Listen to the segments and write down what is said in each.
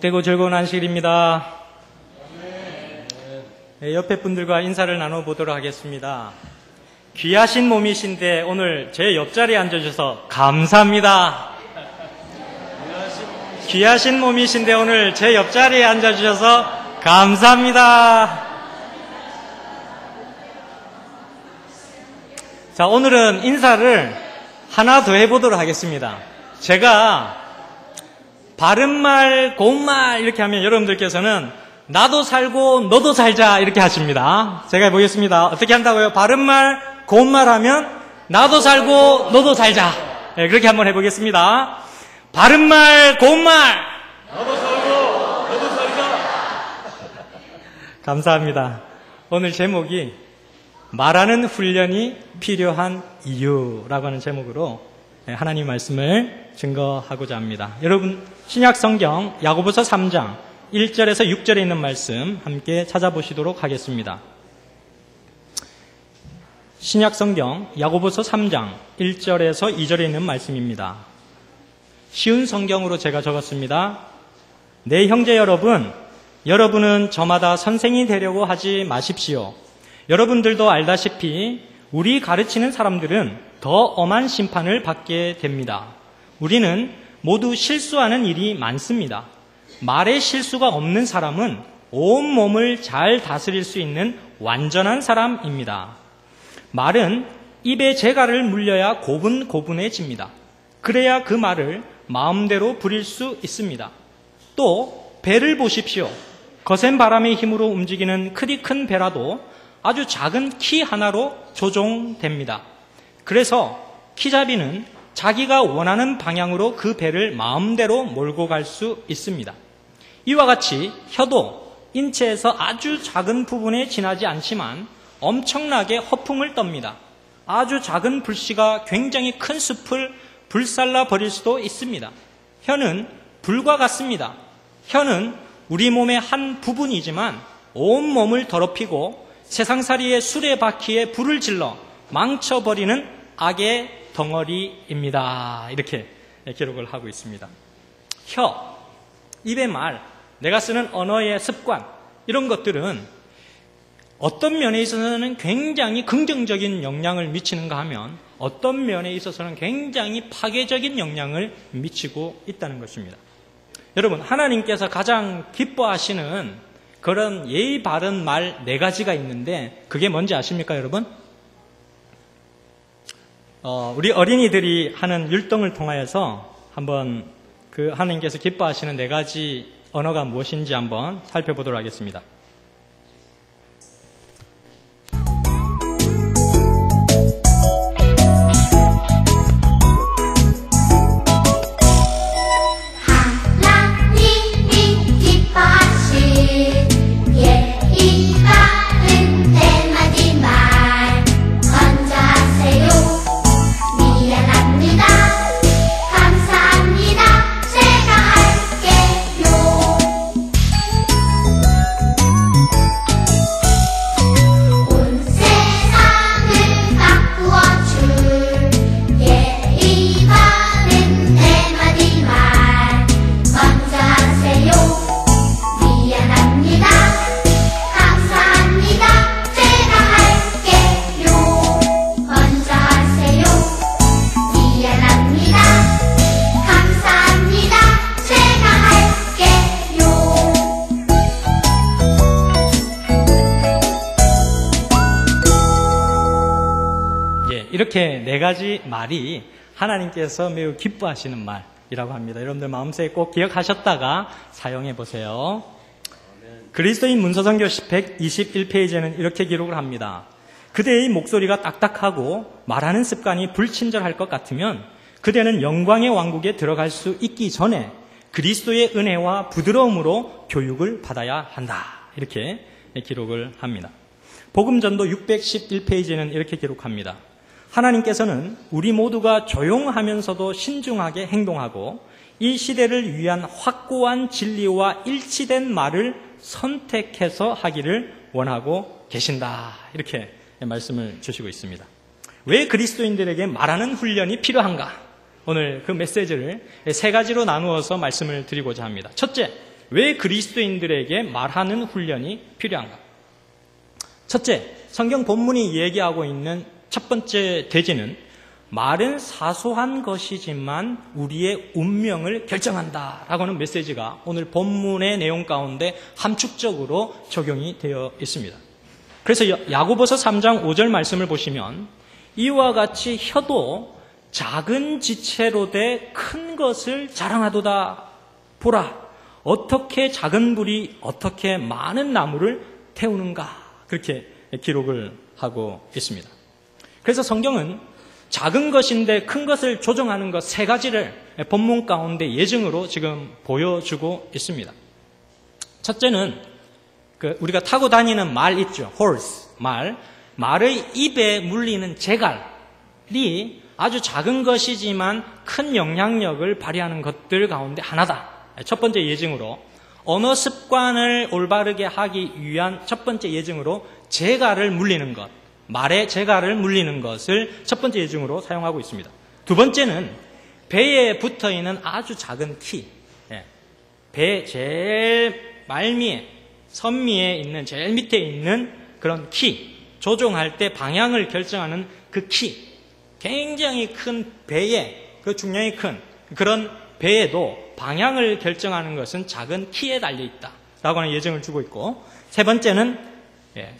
복되고 즐거운 안식일입니다. 네, 옆에 분들과 인사를 나눠보도록 하겠습니다. 귀하신 몸이신데 오늘 제 옆자리에 앉아주셔서 감사합니다. 귀하신 몸이신데 오늘 제 옆자리에 앉아주셔서 감사합니다. 자, 오늘은 인사를 하나 더 해보도록 하겠습니다. 제가 바른말, 고운말 이렇게 하면 여러분들께서는 나도 살고 너도 살자 이렇게 하십니다. 제가 해보겠습니다. 어떻게 한다고요? 바른말, 고운말 하면 나도 살고 너도 살자. 네, 그렇게 한번 해보겠습니다. 바른말, 고운말, 나도 살고 너도 살자. 감사합니다. 오늘 제목이 말하는 훈련이 필요한 이유라고 하는 제목으로 하나님 말씀을 증거하고자 합니다. 여러분, 신약 성경 야고보서 3장 1절에서 6절에 있는 말씀 함께 찾아보시도록 하겠습니다. 신약 성경 야고보서 3장 1절에서 2절에 있는 말씀입니다. 쉬운 성경으로 제가 적었습니다. 내 형제 여러분, 여러분은 저마다 선생이 되려고 하지 마십시오. 여러분들도 알다시피 우리 가르치는 사람들은 더 엄한 심판을 받게 됩니다. 우리는 모두 실수하는 일이 많습니다. 말에 실수가 없는 사람은 온 몸을 잘 다스릴 수 있는 완전한 사람입니다. 말은 입에 재갈을 물려야 고분고분해집니다. 그래야 그 말을 마음대로 부릴 수 있습니다. 또 배를 보십시오. 거센 바람의 힘으로 움직이는 크디 큰 배라도 아주 작은 키 하나로 조종됩니다. 그래서 키잡이는 자기가 원하는 방향으로 그 배를 마음대로 몰고 갈 수 있습니다. 이와 같이 혀도 인체에서 아주 작은 부분에 지나지 않지만 엄청나게 허풍을 떱니다. 아주 작은 불씨가 굉장히 큰 숲을 불살라 버릴 수도 있습니다. 혀는 불과 같습니다. 혀는 우리 몸의 한 부분이지만 온 몸을 더럽히고 세상살이의 수레바퀴에 불을 질러 망쳐버리는 악의 덩어리입니다. 이렇게 기록을 하고 있습니다. 혀, 입의 말, 내가 쓰는 언어의 습관, 이런 것들은 어떤 면에 있어서는 굉장히 긍정적인 영향을 미치는가 하면 어떤 면에 있어서는 굉장히 파괴적인 영향을 미치고 있다는 것입니다. 여러분, 하나님께서 가장 기뻐하시는 그런 예의 바른 말 4가지가 있는데 그게 뭔지 아십니까, 여러분? 우리 어린이들이 하는 율동을 통하여서 한번 그 하나님께서 기뻐하시는 4가지 언어가 무엇인지 한번 살펴보도록 하겠습니다. 이렇게 4가지 말이 하나님께서 매우 기뻐하시는 말이라고 합니다. 여러분들 마음속에 꼭 기억하셨다가 사용해 보세요. 그리스도인 문서선교 121페이지에는 이렇게 기록을 합니다. 그대의 목소리가 딱딱하고 말하는 습관이 불친절할 것 같으면 그대는 영광의 왕국에 들어갈 수 있기 전에 그리스도의 은혜와 부드러움으로 교육을 받아야 한다. 이렇게 기록을 합니다. 복음전도 611페이지에는 이렇게 기록합니다. 하나님께서는 우리 모두가 조용하면서도 신중하게 행동하고 이 시대를 위한 확고한 진리와 일치된 말을 선택해서 하기를 원하고 계신다. 이렇게 말씀을 주시고 있습니다. 왜 그리스도인들에게 말하는 훈련이 필요한가? 오늘 그 메시지를 3가지로 나누어서 말씀을 드리고자 합니다. 첫째, 왜 그리스도인들에게 말하는 훈련이 필요한가? 첫째, 성경 본문이 얘기하고 있는 첫 번째 대지는 말은 사소한 것이지만 우리의 운명을 결정한다라고 하는 메시지가 오늘 본문의 내용 가운데 함축적으로 적용이 되어 있습니다. 그래서 야고보서 3장 5절 말씀을 보시면 이와 같이 혀도 작은 지체로 돼 큰 것을 자랑하도다. 보라, 어떻게 작은 불이 어떻게 많은 나무를 태우는가, 그렇게 기록을 하고 있습니다. 그래서 성경은 작은 것인데 큰 것을 조정하는 것 세 가지를 본문 가운데 예증으로 지금 보여주고 있습니다. 첫째는 우리가 타고 다니는 말 있죠. horse, 말의 입에 물리는 재갈이 아주 작은 것이지만 큰 영향력을 발휘하는 것들 가운데 하나다. 첫 번째 예증으로 언어 습관을 올바르게 하기 위한 첫 번째 예증으로 재갈을 물리는 것, 말의 재갈을 물리는 것을 첫 번째 예증으로 사용하고 있습니다. 두 번째는 배에 붙어있는 아주 작은 키, 배 제일 말미에, 선미에 있는 제일 밑에 있는 그런 키, 조종할 때 방향을 결정하는 그 키, 굉장히 큰 배에, 그 중량이 큰 그런 배에도 방향을 결정하는 것은 작은 키에 달려있다라고 하는 예정을 주고 있고, 세 번째는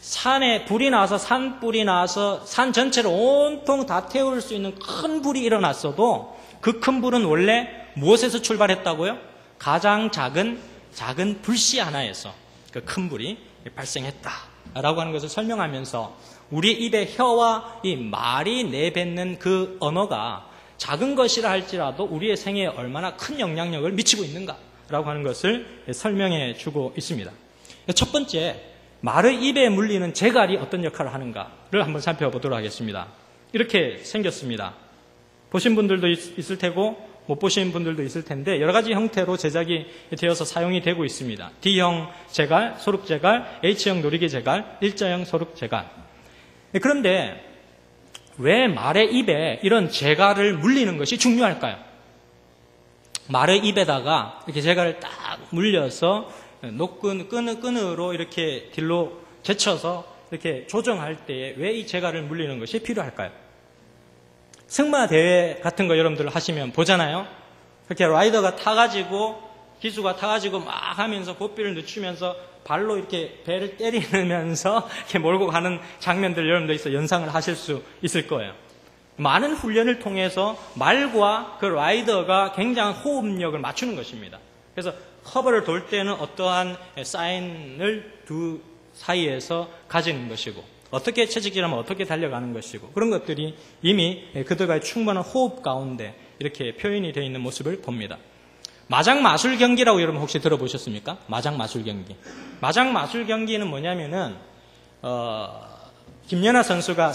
산에 불이 나서 산불이 나서 산 전체를 온통 다 태울 수 있는 큰 불이 일어났어도 그 큰 불은 원래 무엇에서 출발했다고요? 가장 작은 불씨 하나에서 그 큰 불이 발생했다라고 하는 것을 설명하면서 우리 입의 혀와 이 말이 내뱉는 그 언어가 작은 것이라 할지라도 우리의 생애에 얼마나 큰 영향력을 미치고 있는가라고 하는 것을 설명해 주고 있습니다. 첫 번째, 말의 입에 물리는 재갈이 어떤 역할을 하는가를 한번 살펴보도록 하겠습니다. 이렇게 생겼습니다. 보신 분들도 있을 테고 못 보신 분들도 있을 텐데 여러 가지 형태로 제작이 되어서 사용이 되고 있습니다. D형 재갈, 소륵 재갈, H형 노리개 재갈, 일자형 소륵 재갈. 그런데 왜 말의 입에 이런 재갈을 물리는 것이 중요할까요? 말의 입에다가 이렇게 재갈을 딱 물려서 끈으로 이렇게 딜로 제쳐서 이렇게 조정할 때에 왜 이 재갈을 물리는 것이 필요할까요? 승마대회 같은 거 여러분들 하시면 보잖아요. 그렇게 라이더가 타가지고, 기수가 타가지고 막 하면서 고삐를 늦추면서 발로 이렇게 배를 때리면서 이렇게 몰고 가는 장면들 여러분들 있어 연상을 하실 수 있을 거예요. 많은 훈련을 통해서 말과 그 라이더가 굉장한 호흡력을 맞추는 것입니다. 그래서 커버를 돌 때는 어떠한 사인을 두 사이에서 가지는 것이고, 어떻게 채찍질하면 어떻게 달려가는 것이고, 그런 것들이 이미 그들과의 충분한 호흡 가운데 이렇게 표현이 되어 있는 모습을 봅니다. 마장 마술 경기라고 여러분 혹시 들어보셨습니까? 마장 마술 경기. 마장 마술 경기는 뭐냐면은 김연아 선수가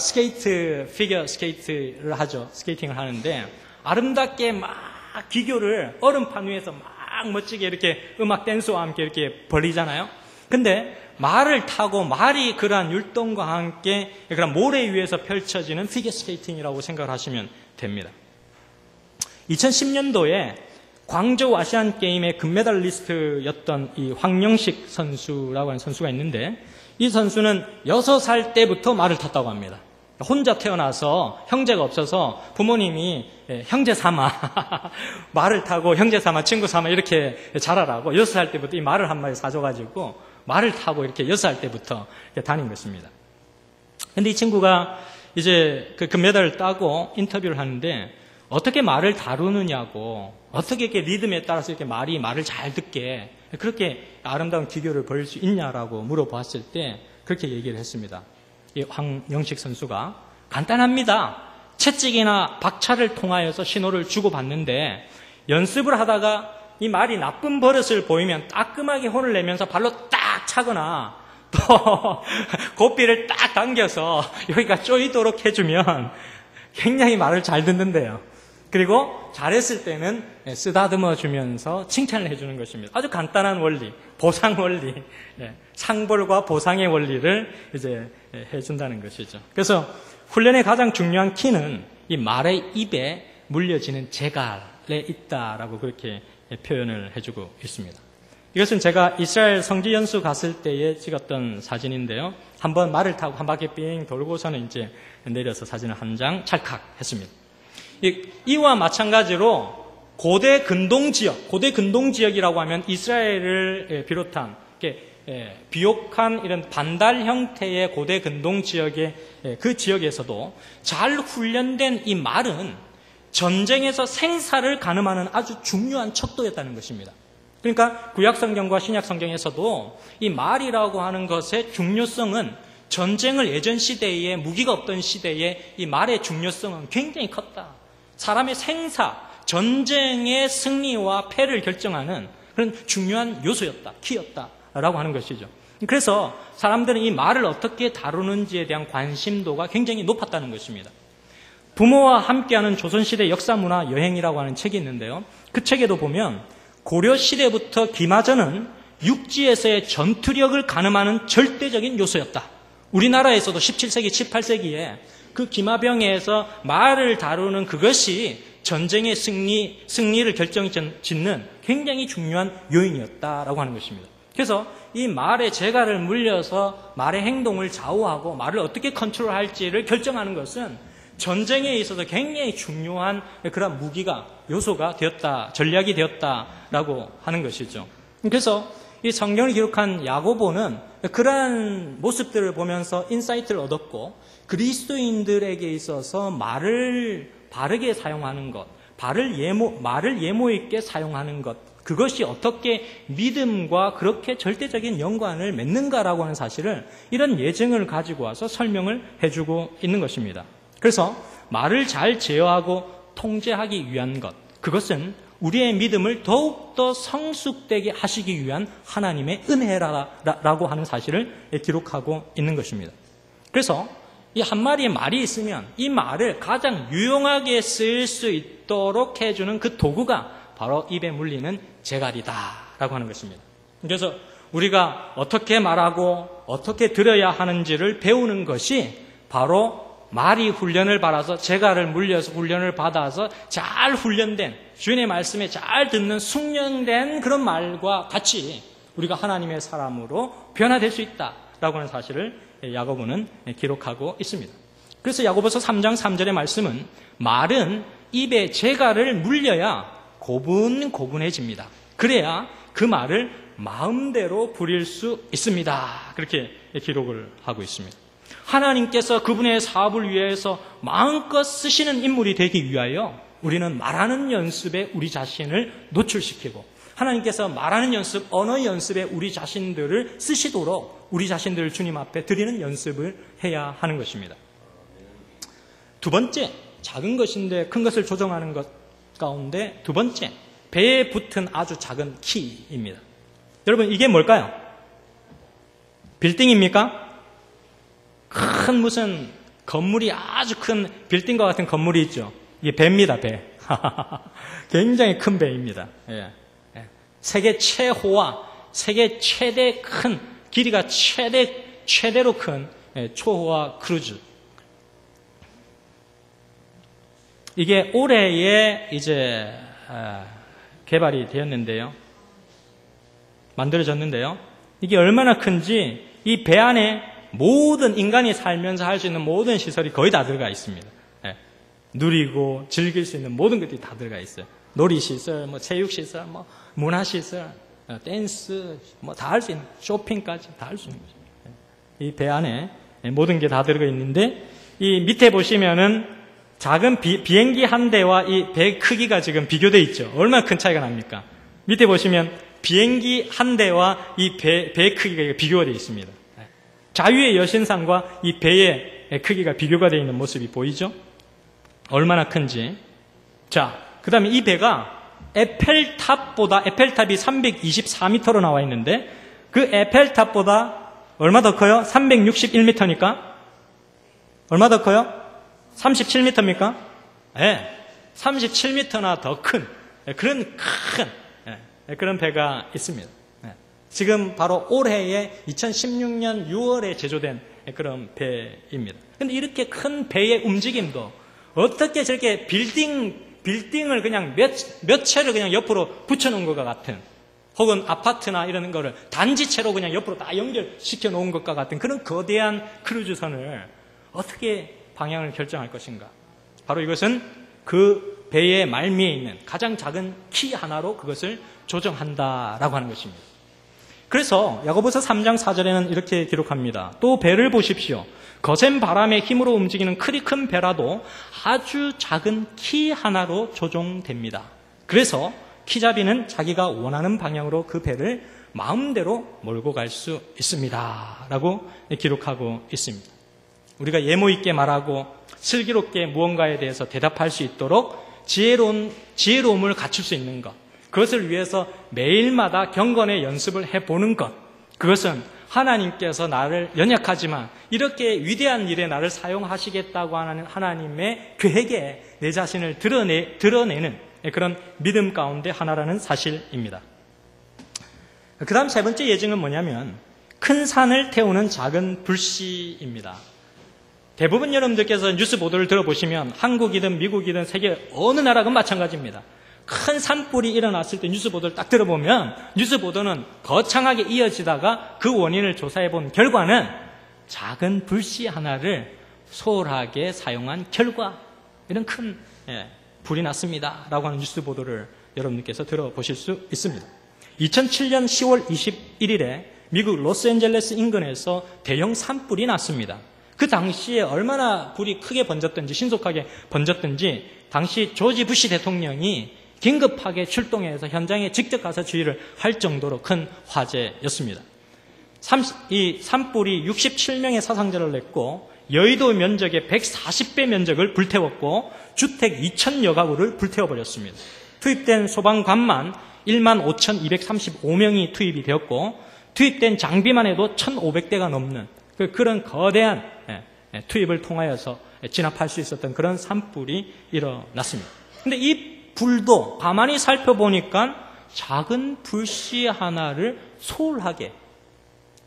피겨 스케이트를 하죠. 스케이팅을 하는데 아름답게 막 기교를 얼음판 위에서 막 멋지게 이렇게 음악 댄스와 함께 이렇게 벌이잖아요. 근데 말을 타고 말이 그러한 율동과 함께 그런 모래 위에서 펼쳐지는 피겨 스케이팅이라고 생각을 하시면 됩니다. 2010년도에 광저우 아시안 게임의 금메달리스트였던 이 황영식 선수라고 하는 선수가 있는데, 이 선수는 6살 때부터 말을 탔다고 합니다. 혼자 태어나서 형제가 없어서 부모님이 형제 삼아 말을 타고 형제 삼아 친구 삼아 이렇게 자라라고 6살 때부터 이 말을 한 마리 사줘가지고 말을 타고 이렇게 6살 때부터 이렇게 다닌 것입니다. 근데 이 친구가 이제 그 금메달을 따고 인터뷰를 하는데 어떻게 말을 다루느냐고, 어떻게 이렇게 리듬에 따라서 이렇게 말을 잘 듣게 그렇게 아름다운 기교를 벌일 수 있냐라고 물어봤을 때 그렇게 얘기를 했습니다. 이 황영식 선수가 간단합니다. 채찍이나 박차를 통하여서 신호를 주고받는데 연습을 하다가 이 말이 나쁜 버릇을 보이면 따끔하게 혼을 내면서 발로 딱 차거나 또 고삐를 딱 당겨서 여기가 쪼이도록 해주면 굉장히 말을 잘 듣는데요. 그리고 잘했을 때는 쓰다듬어 주면서 칭찬을 해주는 것입니다. 아주 간단한 원리, 보상 원리, 상벌과 보상의 원리를 이제 해준다는 것이죠. 그래서 훈련의 가장 중요한 키는 이 말의 입에 물려지는 재갈에 있다라고 그렇게 표현을 해주고 있습니다. 이것은 제가 이스라엘 성지 연수 갔을 때에 찍었던 사진인데요. 한번 말을 타고 한 바퀴 삥 돌고서는 이제 내려서 사진을 한 장 찰칵했습니다. 이와 마찬가지로 고대 근동 지역이라고 하면 이스라엘을 비롯한 비옥한 이런 반달 형태의 고대 근동 지역의 그 지역에서도 잘 훈련된 이 말은 전쟁에서 생사를 가늠하는 아주 중요한 척도였다는 것입니다. 그러니까 구약성경과 신약성경에서도 이 말이라고 하는 것의 중요성은 전쟁을 예전 시대에 무기가 없던 시대에 이 말의 중요성은 굉장히 컸다. 사람의 생사, 전쟁의 승리와 패를 결정하는 그런 중요한 요소였다, 키였다라고 하는 것이죠. 그래서 사람들은 이 말을 어떻게 다루는지에 대한 관심도가 굉장히 높았다는 것입니다. 부모와 함께하는 조선시대 역사문화 여행이라고 하는 책이 있는데요. 그 책에도 보면 고려시대부터 기마전은 육지에서의 전투력을 가늠하는 절대적인 요소였다. 우리나라에서도 17세기, 18세기에 그 기마병에서 말을 다루는 그것이 전쟁의 승리를 결정짓는 굉장히 중요한 요인이었다라고 하는 것입니다. 그래서 이 말의 재갈을 물려서 말의 행동을 좌우하고 말을 어떻게 컨트롤할지를 결정하는 것은 전쟁에 있어서 굉장히 중요한 그런 무기가, 요소가 되었다, 전략이 되었다라고 하는 것이죠. 그래서 이 성경을 기록한 야고보는 그러한 모습들을 보면서 인사이트를 얻었고, 그리스도인들에게 있어서 말을 바르게 사용하는 것, 말을 예모 있게 사용하는 것, 그것이 어떻게 믿음과 그렇게 절대적인 연관을 맺는가라고 하는 사실을 이런 예증을 가지고 와서 설명을 해주고 있는 것입니다. 그래서 말을 잘 제어하고 통제하기 위한 것, 그것은 우리의 믿음을 더욱더 성숙되게 하시기 위한 하나님의 은혜라고 하는 사실을 기록하고 있는 것입니다. 그래서 이 한 마리의 말이 있으면 이 말을 가장 유용하게 쓸 수 있도록 해주는 그 도구가 바로 입에 물리는 재갈이다라고 하는 것입니다. 그래서 우리가 어떻게 말하고 어떻게 들어야 하는지를 배우는 것이 바로 말이 훈련을 받아서 재갈을 물려서 훈련을 받아서 잘 훈련된 주인의 말씀에 잘 듣는 숙련된 그런 말과 같이 우리가 하나님의 사람으로 변화될 수 있다라고 하는 사실을 야고보는 기록하고 있습니다. 그래서 야고보서 3장 3절의 말씀은 말은 입에 재갈을 물려야 고분고분해집니다. 그래야 그 말을 마음대로 부릴 수 있습니다. 그렇게 기록을 하고 있습니다. 하나님께서 그분의 사업을 위해서 마음껏 쓰시는 인물이 되기 위하여 우리는 말하는 연습에 우리 자신을 노출시키고, 하나님께서 말하는 연습, 언어 연습에 우리 자신들을 쓰시도록 우리 자신들을 주님 앞에 드리는 연습을 해야 하는 것입니다. 두 번째, 작은 것인데 큰 것을 조정하는 것 가운데 두 번째, 배에 붙은 아주 작은 키입니다. 여러분, 이게 뭘까요? 빌딩입니까? 큰 무슨 건물이, 아주 큰 빌딩과 같은 건물이 있죠. 이게 배입니다, 배. 굉장히 큰 배입니다. 예. 세계 최호와 세계 최대 큰, 길이가 최대로 큰 초호화 크루즈. 이게 올해에 이제 개발이 되었는데요. 만들어졌는데요. 이게 얼마나 큰지 이 배 안에 모든 인간이 살면서 할 수 있는 모든 시설이 거의 다 들어가 있습니다. 누리고 즐길 수 있는 모든 것들이 다 들어가 있어요. 놀이시설, 체육시설, 문화시설, 댄스, 다 할 수 있는, 쇼핑까지 다 할 수 있는 거죠. 이 배 안에 모든 게 다 들어가 있는데, 이 밑에 보시면은 작은 비행기 한 대와 이 배 크기가 지금 비교되어 있죠. 얼마나 큰 차이가 납니까? 밑에 보시면 비행기 한 대와 이 배 크기가 비교가 되어 있습니다. 자유의 여신상과 이 배의 크기가 비교가 되어 있는 모습이 보이죠? 얼마나 큰지. 자, 그 다음에 이 배가 에펠탑이 324m로 나와 있는데, 그 에펠탑보다 얼마 더 커요? 361m니까? 얼마 더 커요? 37m입니까? 네, 37m나 더 큰, 그런 배가 있습니다. 지금 바로 올해에 2016년 6월에 제조된 그런 배입니다. 근데 이렇게 큰 배의 움직임도 어떻게 저렇게 빌딩을 그냥 몇 채를 그냥 옆으로 붙여놓은 것과 같은, 혹은 아파트나 이런 거를 단지체로 그냥 옆으로 다 연결시켜 놓은 것과 같은 그런 거대한 크루즈선을 어떻게 방향을 결정할 것인가? 바로 이것은 그 배의 말미에 있는 가장 작은 키 하나로 그것을 조정한다라고 하는 것입니다. 그래서 야고보서 3장 4절에는 이렇게 기록합니다. 또 배를 보십시오. 거센 바람의 힘으로 움직이는 크리 큰 배라도 아주 작은 키 하나로 조종됩니다. 그래서 키잡이는 자기가 원하는 방향으로 그 배를 마음대로 몰고 갈 수 있습니다. 라고 기록하고 있습니다. 우리가 예모 있게 말하고 슬기롭게 무언가에 대해서 대답할 수 있도록 지혜로움을 갖출 수 있는 것, 그것을 위해서 매일마다 경건의 연습을 해보는 것, 그것은 하나님께서 나를 연약하지만 이렇게 위대한 일에 나를 사용하시겠다고 하는 하나님의 계획에 내 자신을 드러내는 그런 믿음 가운데 하나라는 사실입니다. 그 다음 세 번째 예증은 뭐냐면 큰 산을 태우는 작은 불씨입니다. 대부분 여러분들께서 뉴스 보도를 들어보시면 한국이든 미국이든 세계 어느 나라건 마찬가지입니다. 큰 산불이 일어났을 때 뉴스 보도를 딱 들어보면 뉴스 보도는 거창하게 이어지다가 그 원인을 조사해 본 결과는 작은 불씨 하나를 소홀하게 사용한 결과 이런 큰 불이 났습니다 라고 하는 뉴스 보도를 여러분들께서 들어보실 수 있습니다. 2007년 10월 21일에 미국 로스앤젤레스 인근에서 대형 산불이 났습니다. 그 당시에 얼마나 불이 크게 번졌든지 신속하게 번졌든지 당시 조지 부시 대통령이 긴급하게 출동해서 현장에 직접 가서 지휘를 할 정도로 큰 화재였습니다. 이 산불이 67명의 사상자를 냈고 여의도 면적의 140배 면적을 불태웠고 주택 2,000여 가구를 불태워버렸습니다. 투입된 소방관만 15,235명이 투입이 되었고 투입된 장비만 해도 1,500대가 넘는 그런 거대한 투입을 통하여서 진압할 수 있었던 그런 산불이 일어났습니다. 그런데 이 불도 가만히 살펴보니까 작은 불씨 하나를 소홀하게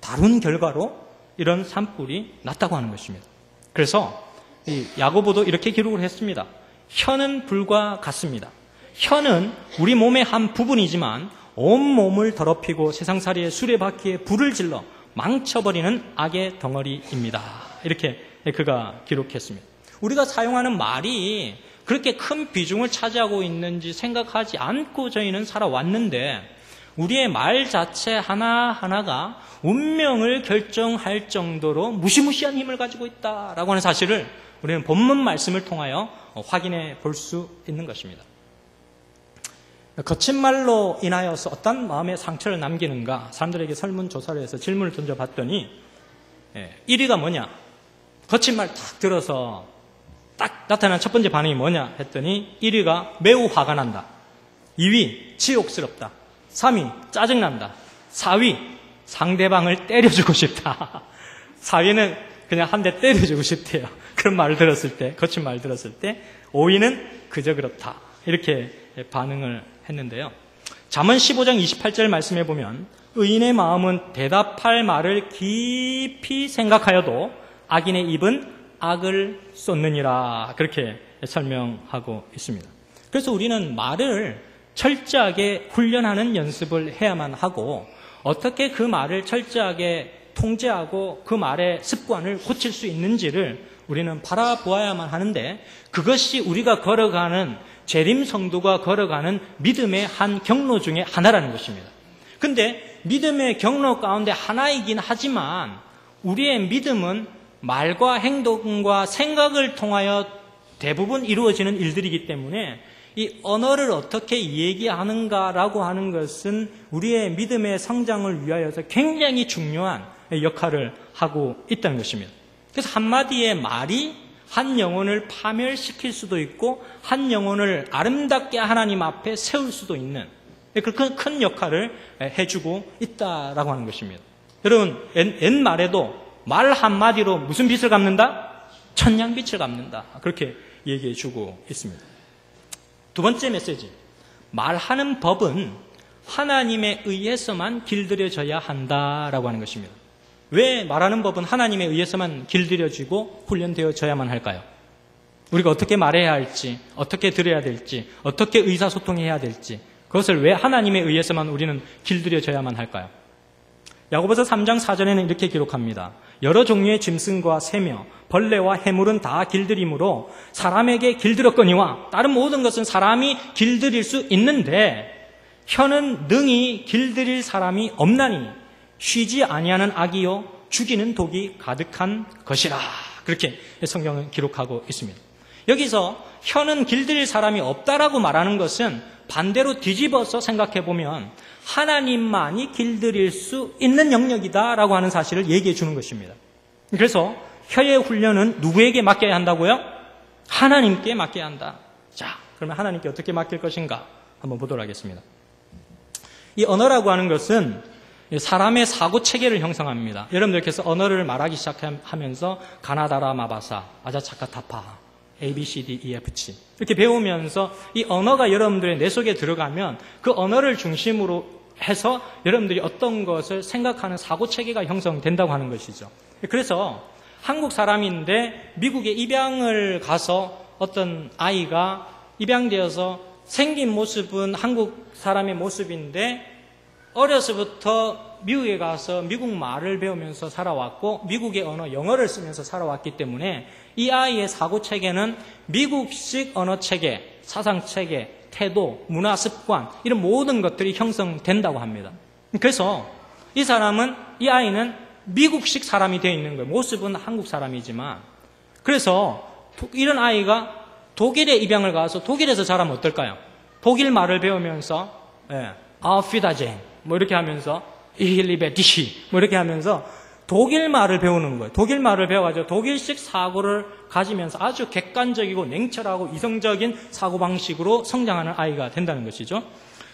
다룬 결과로 이런 산불이 났다고 하는 것입니다. 그래서 이 야고보도 이렇게 기록을 했습니다. 혀는 불과 같습니다. 혀는 우리 몸의 한 부분이지만 온 몸을 더럽히고 세상살이의 수레바퀴에 불을 질러 망쳐버리는 악의 덩어리입니다. 이렇게 그가 기록했습니다. 우리가 사용하는 말이 그렇게 큰 비중을 차지하고 있는지 생각하지 않고 저희는 살아왔는데 우리의 말 자체 하나하나가 운명을 결정할 정도로 무시무시한 힘을 가지고 있다라고 하는 사실을 우리는 본문 말씀을 통하여 확인해 볼 수 있는 것입니다. 거친 말로 인하여서 어떤 마음의 상처를 남기는가 사람들에게 설문조사를 해서 질문을 던져봤더니 1위가 뭐냐? 거친 말 딱 들어서 딱 나타난 첫 번째 반응이 뭐냐 했더니 1위가 매우 화가 난다. 2위 치욕스럽다. 3위 짜증난다. 4위 상대방을 때려주고 싶다. 4위는 그냥 한 대 때려주고 싶대요. 그런 말을 들었을 때, 거친 말을 들었을 때 5위는 그저 그렇다. 이렇게 반응을 했는데요. 잠언 15장 28절 말씀해 보면 의인의 마음은 대답할 말을 깊이 생각하여도 악인의 입은 악을 쏟느니라. 그렇게 설명하고 있습니다. 그래서 우리는 말을 철저하게 훈련하는 연습을 해야만 하고 어떻게 그 말을 철저하게 통제하고 그 말의 습관을 고칠 수 있는지를 우리는 바라보아야만 하는데 그것이 우리가 걸어가는 재림 성도가 걸어가는 믿음의 한 경로 중에 하나라는 것입니다. 근데 믿음의 경로 가운데 하나이긴 하지만 우리의 믿음은 말과 행동과 생각을 통하여 대부분 이루어지는 일들이기 때문에 이 언어를 어떻게 얘기하는가라고 하는 것은 우리의 믿음의 성장을 위하여서 굉장히 중요한 역할을 하고 있다는 것입니다. 그래서 한마디의 말이 한 영혼을 파멸시킬 수도 있고 한 영혼을 아름답게 하나님 앞에 세울 수도 있는 그런 큰 역할을 해주고 있다라고 하는 것입니다. 여러분 옛말에도 말 한마디로 무슨 빛을 갚는다? 천냥빛을 갚는다. 그렇게 얘기해주고 있습니다. 두 번째 메시지, 말하는 법은 하나님에 의해서만 길들여져야 한다라고 하는 것입니다. 왜 말하는 법은 하나님에 의해서만 길들여지고 훈련되어져야만 할까요? 우리가 어떻게 말해야 할지, 어떻게 들어야 될지, 어떻게 의사소통해야 될지 그것을 왜 하나님에 의해서만 우리는 길들여져야만 할까요? 야고보서 3장 4절에는 이렇게 기록합니다. 여러 종류의 짐승과 새며 벌레와 해물은 다 길들임으로 사람에게 길들었거니와, 다른 모든 것은 사람이 길들일 수 있는데 혀는 능히 길들일 사람이 없나니 쉬지 아니하는 악이요 죽이는 독이 가득한 것이라. 그렇게 성경은 기록하고 있습니다. 여기서 혀는 길들일 사람이 없다라고 말하는 것은 반대로 뒤집어서 생각해 보면 하나님만이 길들일 수 있는 영역이다라고 하는 사실을 얘기해 주는 것입니다. 그래서 혀의 훈련은 누구에게 맡겨야 한다고요? 하나님께 맡겨야 한다. 자, 그러면 하나님께 어떻게 맡길 것인가 한번 보도록 하겠습니다. 이 언어라고 하는 것은 사람의 사고 체계를 형성합니다. 여러분들께서 언어를 말하기 시작하면서 가나다라 마바사, 아자차카타파, A, B, C, D, E, F, G 이렇게 배우면서 이 언어가 여러분들의 뇌 속에 들어가면 그 언어를 중심으로 해서 여러분들이 어떤 것을 생각하는 사고체계가 형성된다고 하는 것이죠. 그래서 한국 사람인데 미국에 입양을 가서 어떤 아이가 입양되어서 생긴 모습은 한국 사람의 모습인데 어려서부터 미국에 가서 미국 말을 배우면서 살아왔고 미국의 언어 영어를 쓰면서 살아왔기 때문에 이 아이의 사고체계는 미국식 언어체계, 사상체계, 태도, 문화, 습관 이런 모든 것들이 형성된다고 합니다. 그래서 이 아이는 미국식 사람이 되어 있는 거예요. 모습은 한국 사람이지만. 그래서 이런 아이가 독일에 입양을 가서 독일에서 자라면 어떨까요? 독일 말을 배우면서 아우피다젠 뭐 이렇게 하면서 이힐리베 디시 뭐 이렇게 하면서 독일 말을 배우는 거예요. 독일 말을 배워가지고 독일식 사고를 가지면서 아주 객관적이고 냉철하고 이성적인 사고방식으로 성장하는 아이가 된다는 것이죠.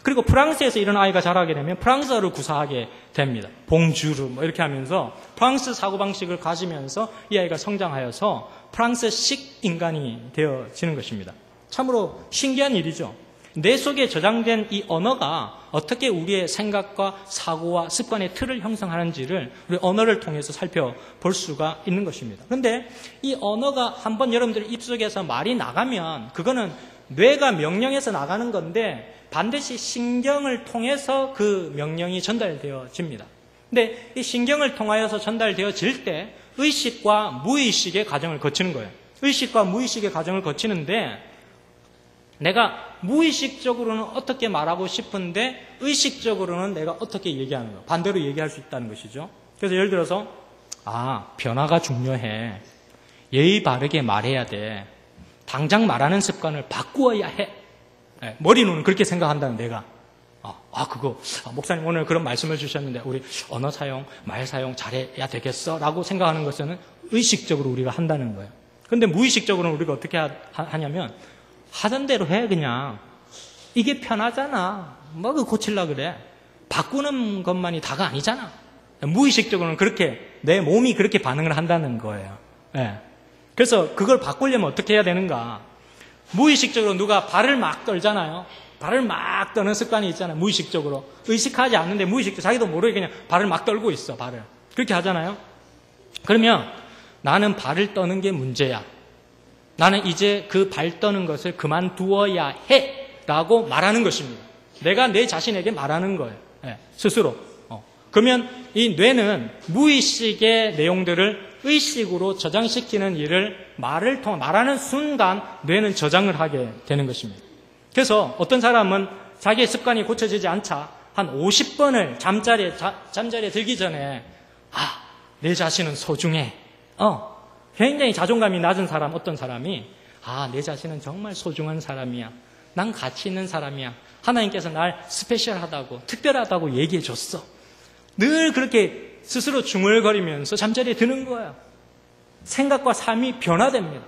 그리고 프랑스에서 이런 아이가 자라게 되면 프랑스어를 구사하게 됩니다. 봉주르 뭐 이렇게 하면서 프랑스 사고방식을 가지면서 이 아이가 성장하여서 프랑스식 인간이 되어지는 것입니다. 참으로 신기한 일이죠. 뇌 속에 저장된 이 언어가 어떻게 우리의 생각과 사고와 습관의 틀을 형성하는지를 우리 언어를 통해서 살펴볼 수가 있는 것입니다. 그런데 이 언어가 한번 여러분들 입속에서 말이 나가면 그거는 뇌가 명령해서 나가는 건데 반드시 신경을 통해서 그 명령이 전달되어집니다. 근데 이 신경을 통하여서 전달되어질 때 의식과 무의식의 과정을 거치는 거예요. 의식과 무의식의 과정을 거치는데 내가 무의식적으로는 어떻게 말하고 싶은데 의식적으로는 내가 어떻게 얘기하는 거예요. 반대로 얘기할 수 있다는 것이죠. 그래서 예를 들어서 변화가 중요해. 예의 바르게 말해야 돼. 당장 말하는 습관을 바꾸어야 해. 머리로는 그렇게 생각한다는 내가. 목사님 오늘 그런 말씀을 주셨는데 우리 언어 사용, 말 사용 잘해야 되겠어 라고 생각하는 것은 의식적으로 우리가 한다는 거예요. 그런데 무의식적으로는 우리가 어떻게 하냐면 하던 대로 해 그냥. 이게 편하잖아. 뭐 그 고치려고 그래. 바꾸는 것만이 다가 아니잖아. 무의식적으로는 그렇게 내 몸이 그렇게 반응을 한다는 거예요. 그래서 그걸 바꾸려면 어떻게 해야 되는가. 무의식적으로 누가 발을 막 떨잖아요. 발을 막 떠는 습관이 있잖아요. 무의식적으로. 의식하지 않는데 무의식적으로 자기도 모르게 그냥 발을 막 떨고 있어. 발을. 그렇게 하잖아요. 그러면 나는 발을 떠는 게 문제야. 나는 이제 그 발 떠는 것을 그만두어야 해 라고 말하는 것입니다. 내가 내 자신에게 말하는 거예요. 스스로. 그러면 이 뇌는 무의식의 내용들을 의식으로 저장시키는 일을 말하는 순간 뇌는 저장을 하게 되는 것입니다. 그래서 어떤 사람은 자기의 습관이 고쳐지지 않자 한 50번을 잠자리에 들기 전에 내 자신은 소중해. 굉장히 자존감이 낮은 사람, 어떤 사람이 내 자신은 정말 소중한 사람이야. 난 가치 있는 사람이야. 하나님께서 날 스페셜하다고, 특별하다고 얘기해 줬어. 늘 그렇게 스스로 중얼거리면서 잠자리에 드는 거예요. 생각과 삶이 변화됩니다.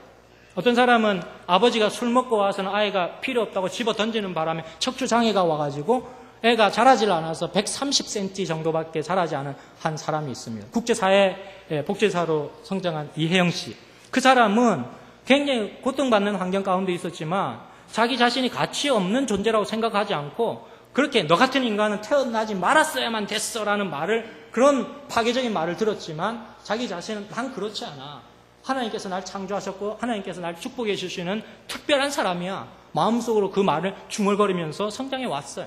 어떤 사람은 아버지가 술 먹고 와서는 아이가 필요 없다고 집어 던지는 바람에 척추장애가 와가지고 애가 자라질 않아서 130cm 정도밖에 자라지 않은 한 사람이 있습니다. 국제사회 복지사로 성장한 이혜영 씨. 그 사람은 굉장히 고통받는 환경 가운데 있었지만 자기 자신이 가치 없는 존재라고 생각하지 않고 그렇게 너 같은 인간은 태어나지 말았어야만 됐어라는 그런 파괴적인 말을 들었지만 자기 자신은 난 그렇지 않아. 하나님께서 날 창조하셨고 하나님께서 날 축복해 주시는 특별한 사람이야. 마음속으로 그 말을 중얼거리면서 성장해 왔어요.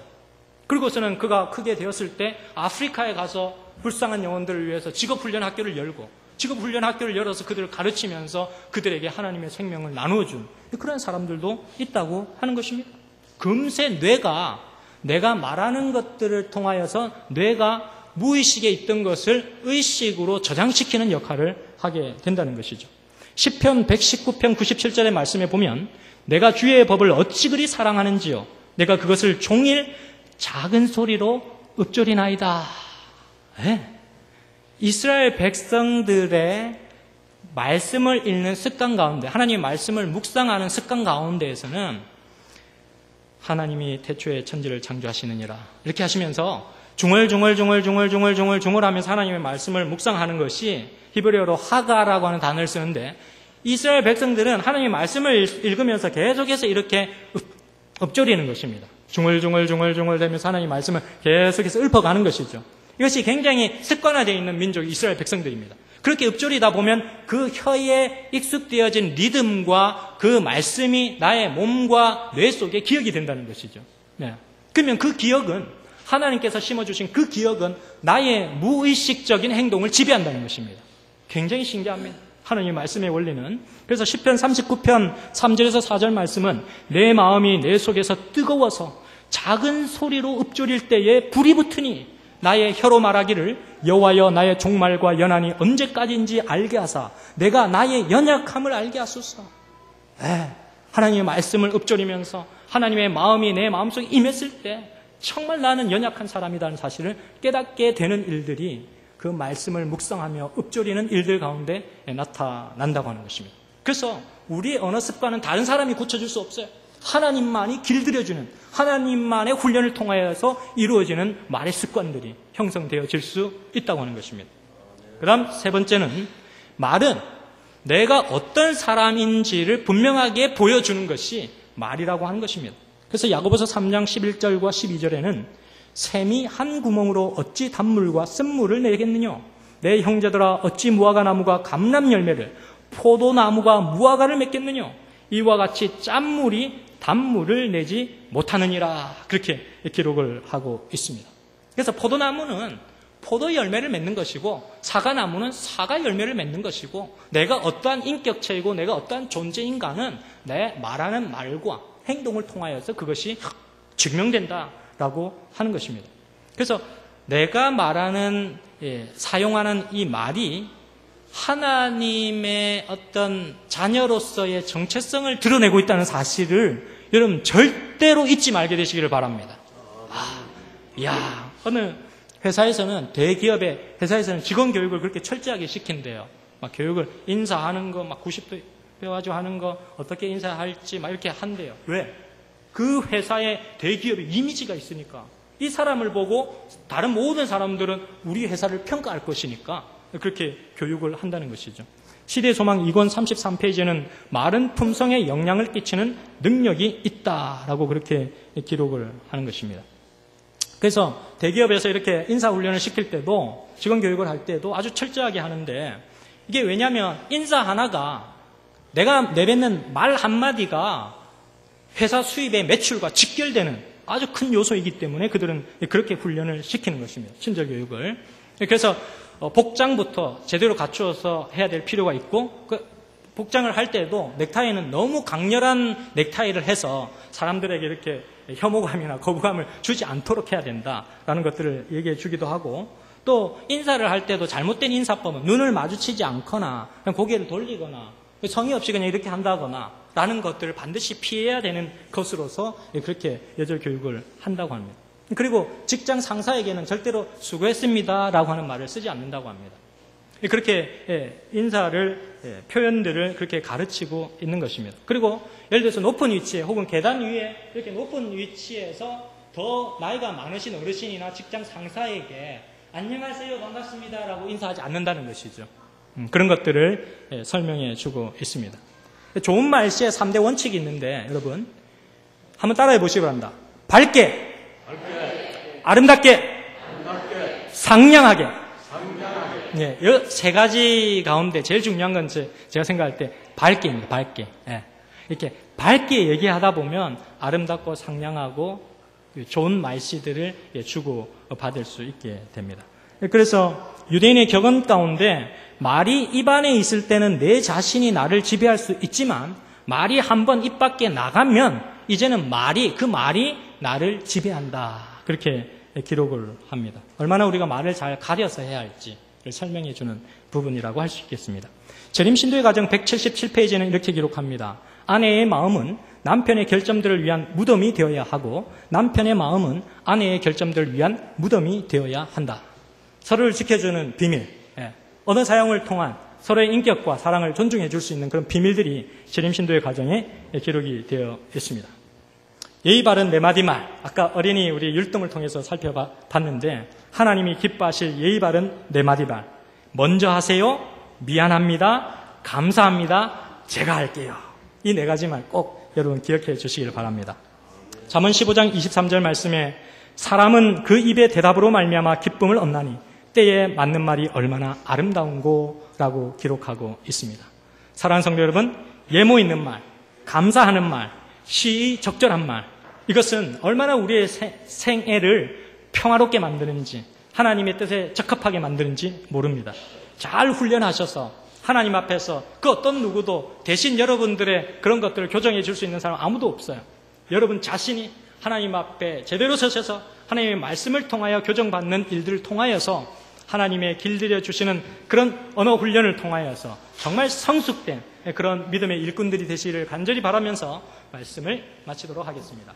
그리고서는 그가 크게 되었을 때 아프리카에 가서 불쌍한 영혼들을 위해서 직업훈련 학교를 열고 직업훈련 학교를 열어서 그들을 가르치면서 그들에게 하나님의 생명을 나누어준 그런 사람들도 있다고 하는 것입니다. 금세 내가 말하는 것들을 통하여서 뇌가 무의식에 있던 것을 의식으로 저장시키는 역할을 하게 된다는 것이죠. 시편 119편 97절의 말씀에 보면 내가 주의 법을 어찌 그리 사랑하는지요 내가 그것을 종일 작은 소리로 읊조리나이다. 이스라엘 백성들의 말씀을 읽는 습관 가운데 하나님의 말씀을 묵상하는 습관 가운데에서는 하나님이 태초에 천지를 창조하시느니라 이렇게 하시면서 중얼중얼 하면서 하나님의 말씀을 묵상하는 것이 히브리어로 하가라고 하는 단어를 쓰는데 이스라엘 백성들은 하나님의 말씀을 읽으면서 계속해서 이렇게 읊조리는 것입니다. 중얼중얼 되면서 하나님의 말씀을 계속해서 읊어가는 것이죠. 이것이 굉장히 습관화되어 있는 민족이 이스라엘 백성들입니다. 그렇게 읊조리다 보면 그 혀에 익숙되어진 리듬과 그 말씀이 나의 몸과 뇌 속에 기억이 된다는 것이죠. 네. 그러면 그 기억은 하나님께서 심어주신 그 기억은 나의 무의식적인 행동을 지배한다는 것입니다. 굉장히 신기합니다. 하나님의 말씀의 원리는. 그래서 시편 39편 3절에서 4절 말씀은 내 마음이 내 속에서 뜨거워서 작은 소리로 읊조릴 때에 불이 붙으니 나의 혀로 말하기를 여호와여 나의 종말과 연한이 언제까지인지 알게 하사 내가 나의 연약함을 알게 하소서. 하나님의 말씀을 읊조리면서 하나님의 마음이 내 마음속에 임했을 때 정말 나는 연약한 사람이라는 사실을 깨닫게 되는 일들이 그 말씀을 묵상하며 읊조리는 일들 가운데 나타난다고 하는 것입니다. 그래서 우리의 언어 습관은 다른 사람이 고쳐줄 수 없어요. 하나님만이 길들여주는 하나님만의 훈련을 통하여서 이루어지는 말의 습관들이 형성되어질 수 있다고 하는 것입니다. 그 다음 세 번째는 말은 내가 어떤 사람인지를 분명하게 보여주는 것이 말이라고 하는 것입니다. 그래서 야고보서 3장 11절과 12절에는 샘이 한 구멍으로 어찌 단물과 쓴물을 내겠느냐 내 형제들아 어찌 무화과 나무가 감람 열매를 포도나무가 무화과를 맺겠느냐 이와 같이 짠물이 단물을 내지 못하느니라 그렇게 기록을 하고 있습니다. 그래서 포도나무는 포도 열매를 맺는 것이고 사과나무는 사과 열매를 맺는 것이고 내가 어떠한 인격체이고 내가 어떠한 존재인가는 내 말하는 말과 행동을 통하여서 그것이 증명된다라고 하는 것입니다. 그래서 내가 말하는 사용하는 이 말이 하나님의 어떤 자녀로서의 정체성을 드러내고 있다는 사실을 여러분 절대로 잊지 말게 되시기를 바랍니다. 어느 회사에서는 대기업의 회사에서는 직원 교육을 그렇게 철저하게 시킨대요. 막 교육을 인사하는 거, 막 90도 배워가지고 하는 거 어떻게 인사할지 막 이렇게 한대요. 왜? 그 회사의 대기업의 이미지가 있으니까 이 사람을 보고 다른 모든 사람들은 우리 회사를 평가할 것이니까 그렇게 교육을 한다는 것이죠. 시대소망 2권 33페이지에는 말은 품성에 영향을 끼치는 능력이 있다라고 그렇게 기록을 하는 것입니다. 그래서 대기업에서 이렇게 인사훈련을 시킬 때도 직원 교육을 할 때도 아주 철저하게 하는데 이게 왜냐하면 인사 하나가 내가 내뱉는 말 한마디가 회사 수입의 매출과 직결되는 아주 큰 요소이기 때문에 그들은 그렇게 훈련을 시키는 것입니다. 친절 교육을. 그래서 복장부터 제대로 갖추어서 해야 될 필요가 있고 그 복장을 할 때도 넥타이는 너무 강렬한 넥타이를 해서 사람들에게 이렇게 혐오감이나 거부감을 주지 않도록 해야 된다라는 것들을 얘기해 주기도 하고 또 인사를 할 때도 잘못된 인사법은 눈을 마주치지 않거나 그냥 고개를 돌리거나 성의 없이 그냥 이렇게 한다거나 라는 것들을 반드시 피해야 되는 것으로서 그렇게 예절 교육을 한다고 합니다. 그리고 직장 상사에게는 절대로 수고했습니다라고 하는 말을 쓰지 않는다고 합니다. 그렇게 인사를 표현들을 그렇게 가르치고 있는 것입니다. 그리고 예를 들어서 높은 위치에 혹은 계단 위에 이렇게 높은 위치에서 더 나이가 많으신 어르신이나 직장 상사에게 안녕하세요 반갑습니다라고 인사하지 않는다는 것이죠. 그런 것들을 설명해 주고 있습니다. 좋은 말씨에 3대 원칙이 있는데 여러분 한번 따라해 보시기 바랍니다. 밝게, 아름답게, 상냥하게. 이 세 가지 가운데 제일 중요한 건 제가 생각할 때 밝게입니다. 밝게. 이렇게 밝게 얘기하다 보면 아름답고 상냥하고 좋은 말씨들을 주고 받을 수 있게 됩니다. 그래서 유대인의 격언 가운데 말이 입안에 있을 때는 내 자신이 나를 지배할 수 있지만 말이 한번 입 밖에 나가면 이제는 그 말이 나를 지배한다. 그렇게 기록을 합니다. 얼마나 우리가 말을 잘 가려서 해야 할지를 설명해 주는 부분이라고 할 수 있겠습니다. 재림신도의 가정 177페이지에는 이렇게 기록합니다. 아내의 마음은 남편의 결점들을 위한 무덤이 되어야 하고 남편의 마음은 아내의 결점들을 위한 무덤이 되어야 한다. 서로를 지켜주는 비밀, 언어 사용을 통한 서로의 인격과 사랑을 존중해 줄 수 있는 그런 비밀들이 재림신도의 가정에 기록이 되어 있습니다. 예의 바른 네 마디 말, 아까 어린이 우리 율동을 통해서 살펴봤는데 하나님이 기뻐하실 예의 바른 네 마디 말, 먼저 하세요, 미안합니다, 감사합니다, 제가 할게요. 이 네 가지 말 꼭 여러분 기억해 주시기를 바랍니다. 잠언 15장 23절 말씀에 사람은 그 입의 대답으로 말미암아 기쁨을 얻나니 때에 맞는 말이 얼마나 아름다운고 라고 기록하고 있습니다. 사랑하는 성도 여러분, 예모 있는 말, 감사하는 말, 시의 적절한 말, 이것은 얼마나 우리의 생애를 평화롭게 만드는지, 하나님의 뜻에 적합하게 만드는지 모릅니다. 잘 훈련하셔서 하나님 앞에서 그 어떤 누구도 대신 여러분들의 그런 것들을 교정해 줄 수 있는 사람 아무도 없어요. 여러분 자신이 하나님 앞에 제대로 서셔서 하나님의 말씀을 통하여 교정받는 일들을 통하여서 하나님의 길들여 주시는 그런 언어 훈련을 통하여서 정말 성숙된 그런 믿음의 일꾼들이 되시기를 간절히 바라면서 말씀을 마치도록 하겠습니다.